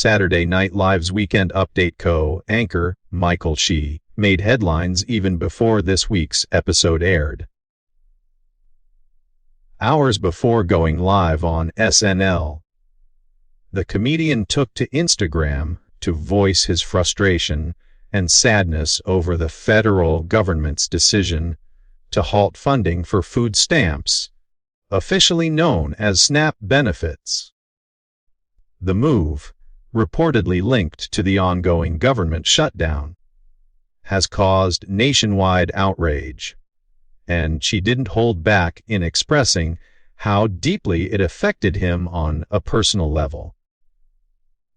Saturday Night Live's Weekend Update co-anchor, Michael Shea, made headlines even before this week's episode aired. Hours before going live on SNL, the comedian took to Instagram to voice his frustration and sadness over the federal government's decision to halt funding for food stamps, officially known as SNAP benefits. The move, reportedly linked to the ongoing government shutdown, has caused nationwide outrage, and she didn't hold back in expressing how deeply it affected him on a personal level.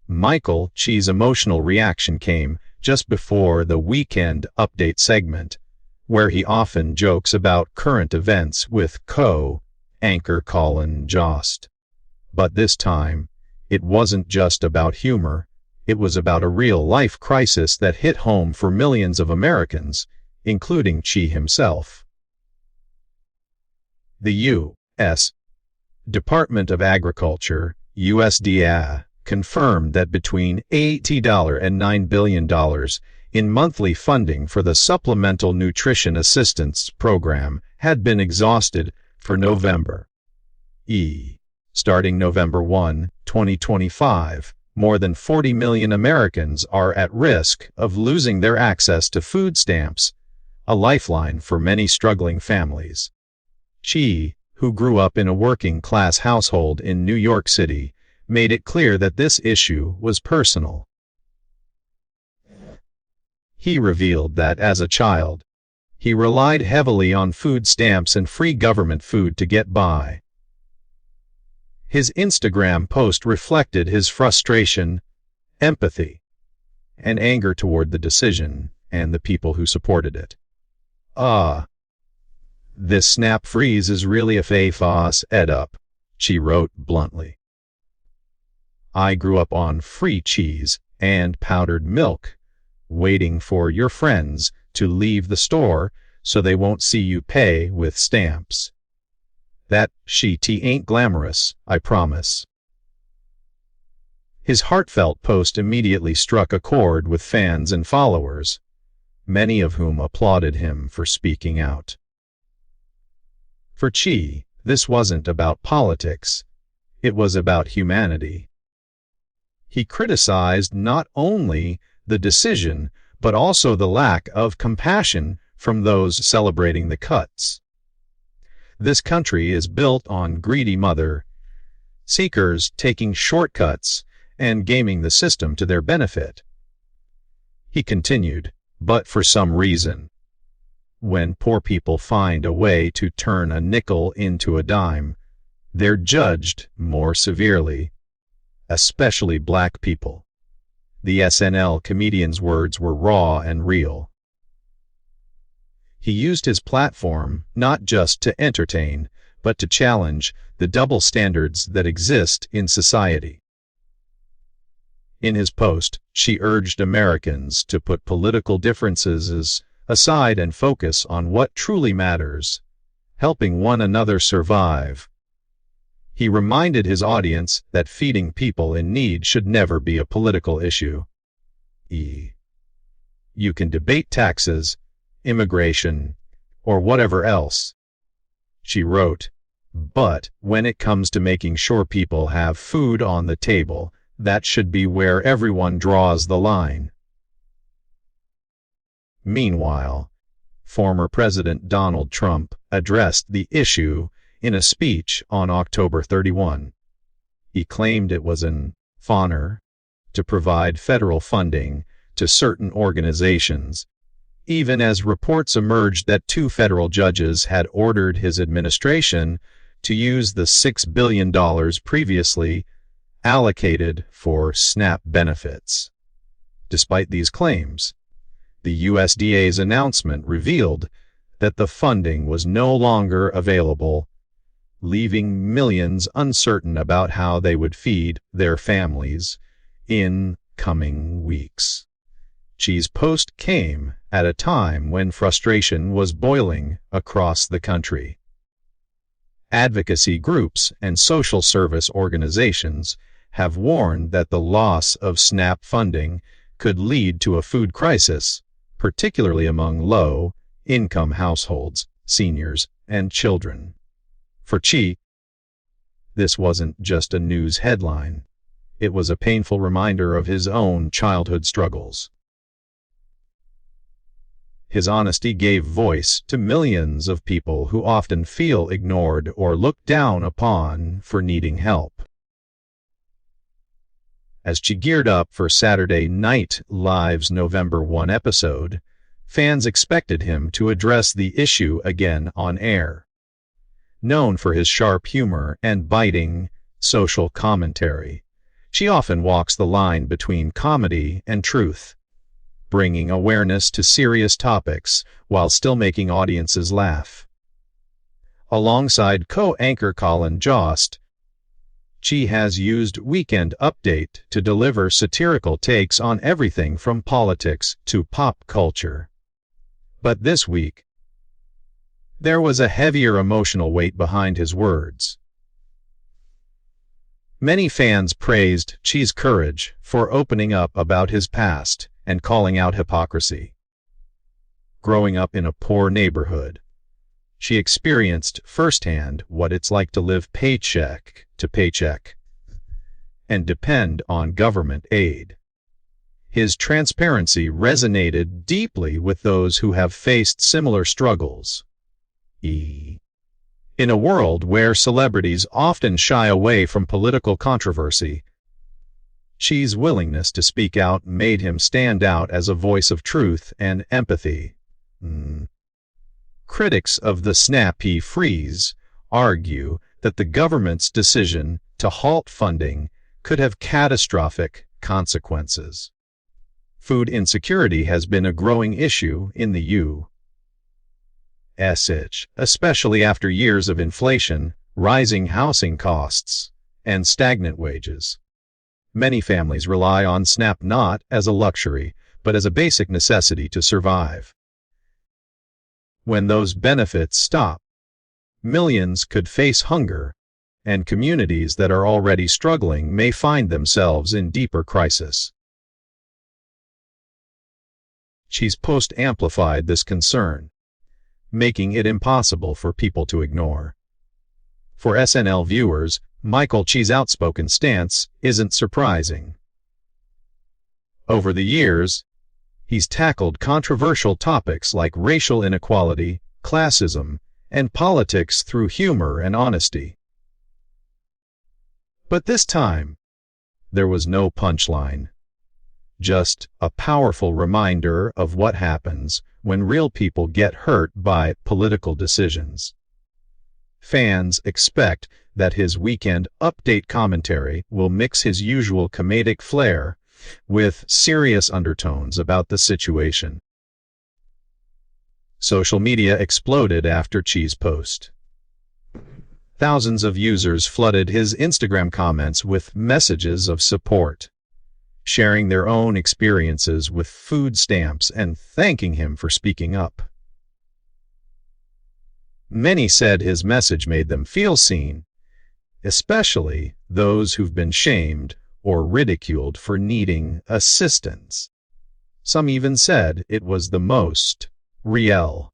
Michael Shea's emotional reaction came just before the Weekend Update segment, where he often jokes about current events with co-anchor Colin Jost. But this time, it wasn't just about humor, it was about a real-life crisis that hit home for millions of Americans, including Shea himself. The U.S. Department of Agriculture, USDA, confirmed that between $80 and $9 billion in monthly funding for the Supplemental Nutrition Assistance Program had been exhausted for November. Starting November 1, 2025, more than 40 million Americans are at risk of losing their access to food stamps, a lifeline for many struggling families. Shea, who grew up in a working-class household in New York City, made it clear that this issue was personal. He revealed that as a child, he relied heavily on food stamps and free government food to get by. His Instagram post reflected his frustration, empathy, and anger toward the decision and the people who supported it. This SNAP freeze is really a fas ed up, she wrote bluntly. I grew up on free cheese and powdered milk, waiting for your friends to leave the store so they won't see you pay with stamps. That shit ain't glamorous, I promise. His heartfelt post immediately struck a chord with fans and followers, many of whom applauded him for speaking out. For Shea, this wasn't about politics, it was about humanity. He criticized not only the decision, but also the lack of compassion from those celebrating the cuts. This country is built on greedy mother-seekers taking shortcuts and gaming the system to their benefit. He continued, but for some reason, when poor people find a way to turn a nickel into a dime, they're judged more severely, especially black people. The SNL comedian's words were raw and real. He used his platform not just to entertain, but to challenge the double standards that exist in society. In his post, she urged Americans to put political differences aside and focus on what truly matters, helping one another survive. He reminded his audience that feeding people in need should never be a political issue. You can debate taxes, immigration, or whatever else, she wrote, but when it comes to making sure people have food on the table, that should be where everyone draws the line. Meanwhile, former President Donald Trump addressed the issue in a speech on October 31. He claimed it was an honor to provide federal funding to certain organizations, even as reports emerged that 2 federal judges had ordered his administration to use the $6 billion previously allocated for SNAP benefits. Despite these claims, the USDA's announcement revealed that the funding was no longer available, leaving millions uncertain about how they would feed their families in coming weeks. Shea's post came at a time when frustration was boiling across the country. Advocacy groups and social service organizations have warned that the loss of SNAP funding could lead to a food crisis, particularly among low-income households, seniors, and children. For Chi, this wasn't just a news headline. It was a painful reminder of his own childhood struggles. His honesty gave voice to millions of people who often feel ignored or looked down upon for needing help. As Chi geared up for Saturday Night Live's November 1 episode, fans expected him to address the issue again on air. Known for his sharp humor and biting social commentary, Chi often walks the line between comedy and truth, bringing awareness to serious topics while still making audiences laugh. Alongside co-anchor Colin Jost, Chi has used Weekend Update to deliver satirical takes on everything from politics to pop culture. But this week, there was a heavier emotional weight behind his words. Many fans praised Chi's courage for opening up about his past and calling out hypocrisy. Growing up in a poor neighborhood, she experienced firsthand what it's like to live paycheck to paycheck and depend on government aid. His transparency resonated deeply with those who have faced similar struggles. In a world where celebrities often shy away from political controversy, Chi's willingness to speak out made him stand out as a voice of truth and empathy. Critics of the SNAP freeze argue that the government's decision to halt funding could have catastrophic consequences. Food insecurity has been a growing issue in the U.S., especially after years of inflation, rising housing costs, and stagnant wages. Many families rely on SNAP not as a luxury, but as a basic necessity to survive. When those benefits stop, millions could face hunger, and communities that are already struggling may find themselves in deeper crisis. Chi's post amplified this concern, making it impossible for people to ignore. For SNL viewers, Michael Chi's outspoken stance isn't surprising. Over the years, he's tackled controversial topics like racial inequality, classism, and politics through humor and honesty. But this time, there was no punchline. Just a powerful reminder of what happens when real people get hurt by political decisions. Fans expect that his Weekend Update commentary will mix his usual comedic flair with serious undertones about the situation. Social media exploded after Chi's post. Thousands of users flooded his Instagram comments with messages of support, sharing their own experiences with food stamps and thanking him for speaking up. Many said his message made them feel seen, especially those who've been shamed or ridiculed for needing assistance. Some even said it was the most real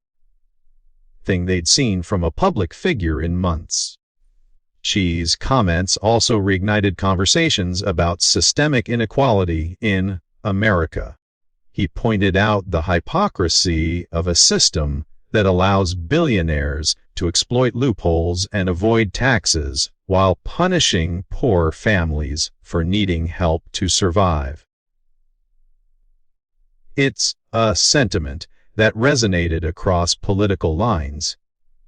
thing they'd seen from a public figure in months. Chi's comments also reignited conversations about systemic inequality in America. He pointed out the hypocrisy of a system that allows billionaires to exploit loopholes and avoid taxes while punishing poor families for needing help to survive. It's a sentiment that resonated across political lines.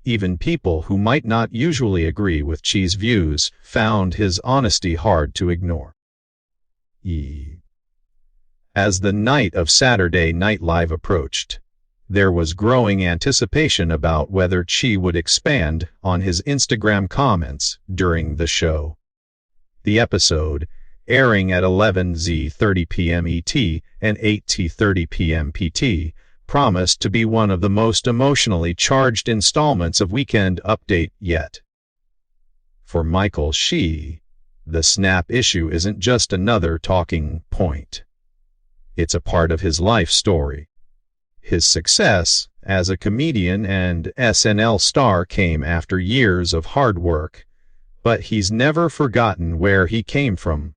Even people who might not usually agree with Chi's views found his honesty hard to ignore. As the night of Saturday Night Live approached, there was growing anticipation about whether Chi would expand on his Instagram comments during the show. The episode, airing at 11:30 p.m. ET and 8:30 p.m. PT, promised to be one of the most emotionally charged installments of Weekend Update yet. For Michael Chi, The SNAP issue isn't just another talking point. It's a part of his life story. His success as a comedian and SNL star came after years of hard work, but he's never forgotten where he came from.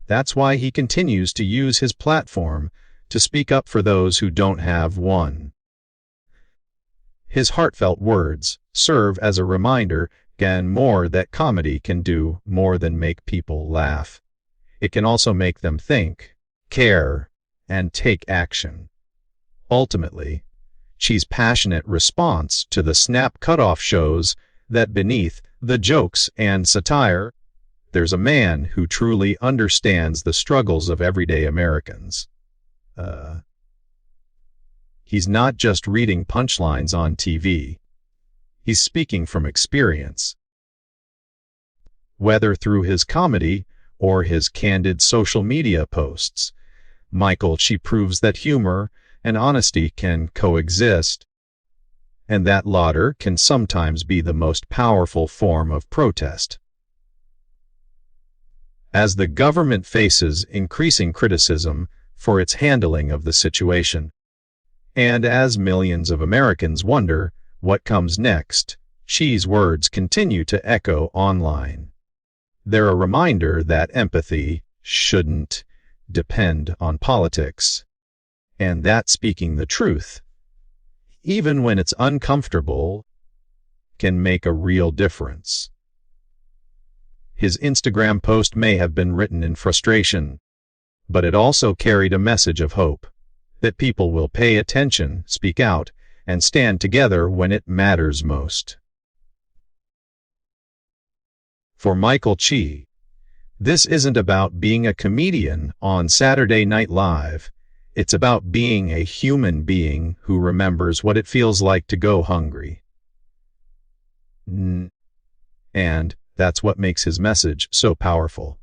That's why he continues to use his platform to speak up for those who don't have one. His heartfelt words serve as a reminder again more that comedy can do more than make people laugh. It can also make them think, care, and take action. Ultimately, Chi's passionate response to the SNAP Cutoff shows that beneath the jokes and satire, there's a man who truly understands the struggles of everyday Americans. He's not just reading punchlines on TV. He's speaking from experience. Whether through his comedy or his candid social media posts, Michael Chi proves that humor and honesty can coexist, and that laughter can sometimes be the most powerful form of protest. As the government faces increasing criticism for its handling of the situation, and as millions of Americans wonder what comes next, Chi's words continue to echo online. They're a reminder that empathy shouldn't depend on politics, and that speaking the truth, even when it's uncomfortable, can make a real difference. His Instagram post may have been written in frustration, but it also carried a message of hope, that people will pay attention, speak out, and stand together when it matters most. For Michael Chi, this isn't about being a comedian on Saturday Night Live. It's about being a human being who remembers what it feels like to go hungry. And that's what makes his message so powerful.